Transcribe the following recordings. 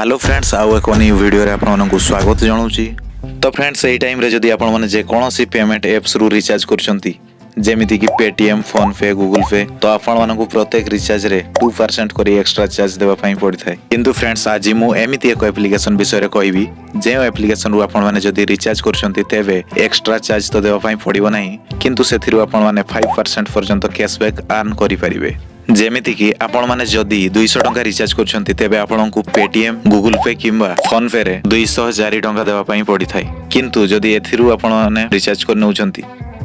Hello friends आउ एक new video रे आपन को स्वागत जणाउची। तो फ्रेंड्स एई टाइम रे जदी आपन माने जे कोनोसी पेमेंट एप्स रु रिचार्ज करछंती जेमिति कि पेटीएम फोन पे गूगल पे तो आपन माने को प्रत्येक रिचार्ज रे 2% करी एक्स्ट्रा चार्ज देबा पई पड़ी थाए। किंतु फ्रेंड्स आज मु एमिति एक एप्लीकेशन विषय रे कहबी जे एप्लीकेशन रु आपन माने जदी रिचार्ज करछंती तेबे एक्स्ट्रा चार्ज तो देबा पई पड़िबो नाही किंतु सेथिरु आपन माने 5% पर्यंत कैशबैक अर्न करि परिबे। जेमिति कि आपण माने जदी 200 टंका रिचार्ज करछंती तेबे आपनकु पेटीएम गूगल पे किंबा फोन पे रे 204 टंका देबा पई पड़ी थाए। किंतु जदी एथिरु आपण माने रिचार्ज कर नउछंती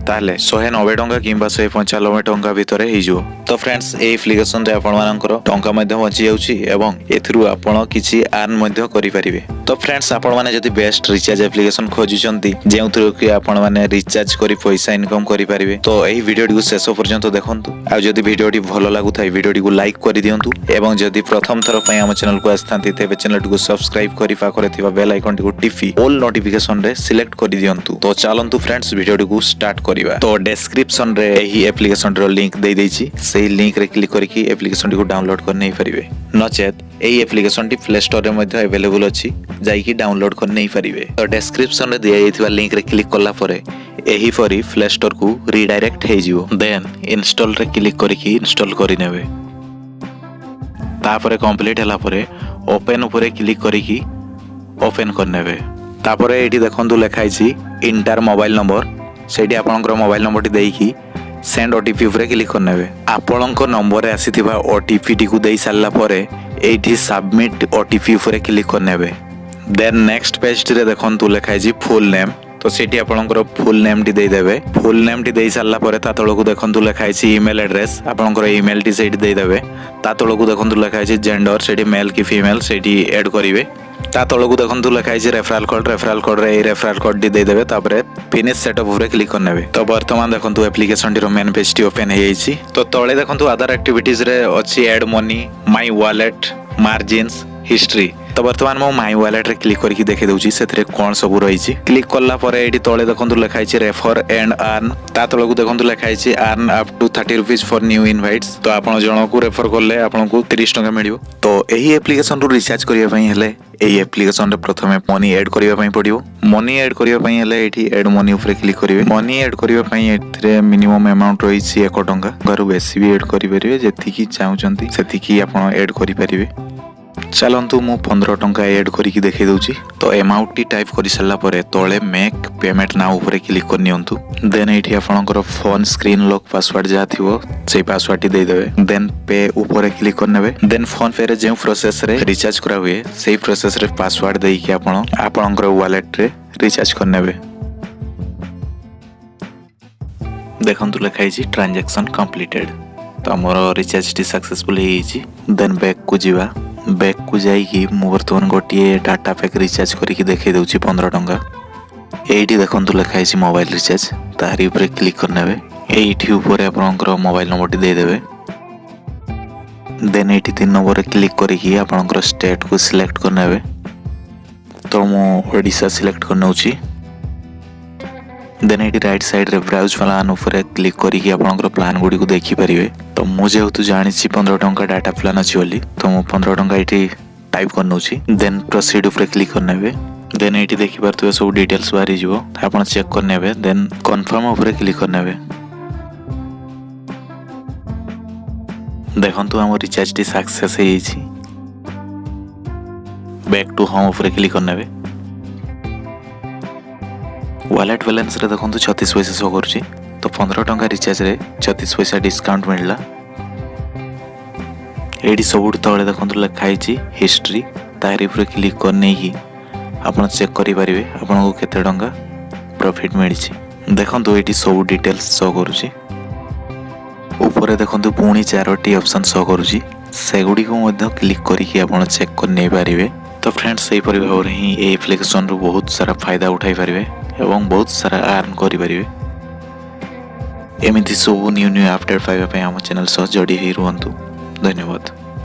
ताले 190 टंका किंबा 195 टंका भितरे हे जो। तो फ्रेंड्स ए एप्लीकेशन रे आपण मानकर टंका मध्य बची जाउची एवं एथिरु आपण किछि अर्न मध्य करि परिबे। तो फ्रेंड्स आपण माने जदी बेस्ट रिचार्ज एप्लीकेशन खोजिचंती जेउथरो कि आपण माने रिचार्ज करी पैसा इनकम करि परिबे तो एही वीडियो को शेष पर्यंत देखंतु। आ जदी वीडियो भलो लागु थाई वीडियो को लाइक करि दियंतु एवं जदी प्रथम थर पय हम चैनल को आस्थांती तेबे चैनल को सब्सक्राइब करि पाखरे थिबा बेल आइकन को टिपी ऑल नोटिफिकेशन रे सिलेक्ट करि दियंतु। तो चलंतु फ्रेंड्स वीडियो को स्टार्ट करिवा। तो डिस्क्रिप्शन रे एही एप्लीकेशन रो लिंक दे देछि सेही लिंक रे क्लिक करके एप्लीकेशन को डाउनलोड कर नै परिबे। नचेत एही एप्लीकेशन टी प्ले स्टोर रे मध्ये अवेलेबल अछि जाई कि डाउनलोड कर नै परिबे। तो डिस्क्रिप्शन रे दिया जायथिबा लिंक रे क्लिक करला परे एही परी प्ले स्टोर को रीडायरेक्ट हे जिवो। देन इंस्टॉल रे क्लिक करके इंस्टॉल करि नेबे। तापरे कंप्लीट हला परे ओपन ऊपर क्लिक करके ओपन कर नेबे। तापरे एठी देखंतु लेखाइ छि इंटर मोबाइल नंबर सेठी आपनकर मोबाइल नंबर टी देइकी सेंड ओटीपी ऊपर क्लिक कर नेबे। आपनकर नंबर रे आसीथिबा ओटीपी टी को देई सारला परे एठी सबमिट ओटीपी ऊपर क्लिक कर नेबे। देन नेक्स्ट पेज रे देखंतु लेखाइ छि फुल नेम तो सेठी आपनकर फुल नेम टी देई देबे। फुल नेम टी देई सारला परे ता तळको देखंतु लेखाइ छि ईमेल एड्रेस आपनकर ईमेल टी सेठी देई देबे। ता तळको देखंतु लेखाइ छि जेंडर सेठी मेल की फीमेल सेठी ऐड करिवे। ता तळको देखंतु लेखाइ छि रेफरल कोड रे रेफरल कोड टी देई देबे। तापरे फिनिश सेटअप ऊपर क्लिक कर नेबे। तो वर्तमान देखंतु एप्लीकेशन टी रो मेन पेज टी ओपन हे छि। तो तळे देखंतु अदर एक्टिविटीज रे अछि add money my wallet margins history. तो वर्तमान मो माय वॉलेट रे क्लिक करके देखे दउची सेथरे कोन सब रही छि। क्लिक करला परे एठी तळे देखंतु लेखाइ छि रेफर एंड अर्न ता तळको देखंतु लेखाइ छि earn up to 30 rupees for new invites. तो आपण जणो को रेफर करले आपनको 30 टका मिलियो। तो एही एप्लीकेशन रो रिचार्ज करिया पई हेले एही एप्लीकेशन रे प्रथमे मनी ऐड करिया पई पडियो। मनी ऐड करिया पई हेले एठी ऐड मनी ऊपर क्लिक करिवे। मनी ऐड करिया पई एथरे मिनिमम अमाउंट रही छि 1 टका गरु बेसी भी ऐड करि परिवे जेति की चाहुचंती सेति की आपण ऐड करि परिवे। चलंतु मु 15 टंका ऐड करके देखे दउची। तो अमाउंट टी टाइप करि सल्ला परे तळे मेक पेमेंट नाउ ऊपर क्लिक कर नियंतु। देन एठी आपनकर फोन स्क्रीन लॉक पासवर्ड जा थिवो से पासवर्ड टी दे देबे। देन पे ऊपर क्लिक कर नेबे। देन फोन पे रे जे प्रोसेस रे रिचार्ज करा हुए सेही प्रोसेस रे पासवर्ड देई कि आपनकर वॉलेट रे रिचार्ज कर नेबे। देखंतु लेखाइ छि ट्रांजैक्शन कंप्लीटेड। तो हमर रिचार्ज टी सक्सेसफुल हे छि। देन बैक को जीवा। बैक को जाइकी मु वर्तमान गोटे डाटा पैक रिचार्ज करके देखे दउची 15 टंका। एठी देखंतु लेखाइ छि मोबाइल रिचार्ज तारी ऊपर क्लिक कर नेबे। एठी ऊपर आपनकर मोबाइल नंबर टी दे देबे। देन एठी 3 नंबर क्लिक करके आपनकर स्टेट को सिलेक्ट कर नेबे। तो मु ओडिसा सिलेक्ट कर नउची। देन एठी राइट साइड रे ब्राउज प्लान ऊपर क्लिक करके आपनकर प्लान गुडी को देखि परिबे। तो मु जेहेतु जानि छि 15 टंका डाटा प्लान अछि बोली तो मु 15 टंका एठी टाइप कर नउची। देन प्रोसीड ऊपर क्लिक कर नेबे। देन एठी देखि परतुबे सब डिटेल्स बारी जिवो आपण चेक कर नेबे। देन कंफर्म ऊपर क्लिक कर नेबे। देखंतु हमर रिचार्ज टी सक्सेस हे छि। बैक टू होम ऊपर क्लिक कर नेबे। वॉलेट बैलेंस रे देखंतु 36 पैसा शो करछि। तो 15 टंका रिचार्ज रे 36 पैसा डिस्काउंट मिलला। एडी सबुठ तळे देखंतु लेखाइ छि हिस्ट्री तारी ऊपर क्लिक कर नै ही आपण चेक करि परिबे आपनको केते टंका प्रॉफिट मिलि छि। देखंतु एडी सब डिटेल्स शो करूछि। ऊपर देखंतु पुणी 4टी ऑप्शन शो करूछि सेगुडी को मध्ये क्लिक करिकि आपण चेक कर नै परिबे। तो फ्रेंड्स एही परि भाव रे ही ए एप्लीकेशन रो बहुत सारा फायदा उठाई परिबे एवं बहुत सारा अर्न करि परिबे। एमिति सब न्यू अपडेट पाइबा पय हम चैनल सह जोडी हे रुहंतु। धन्यवाद।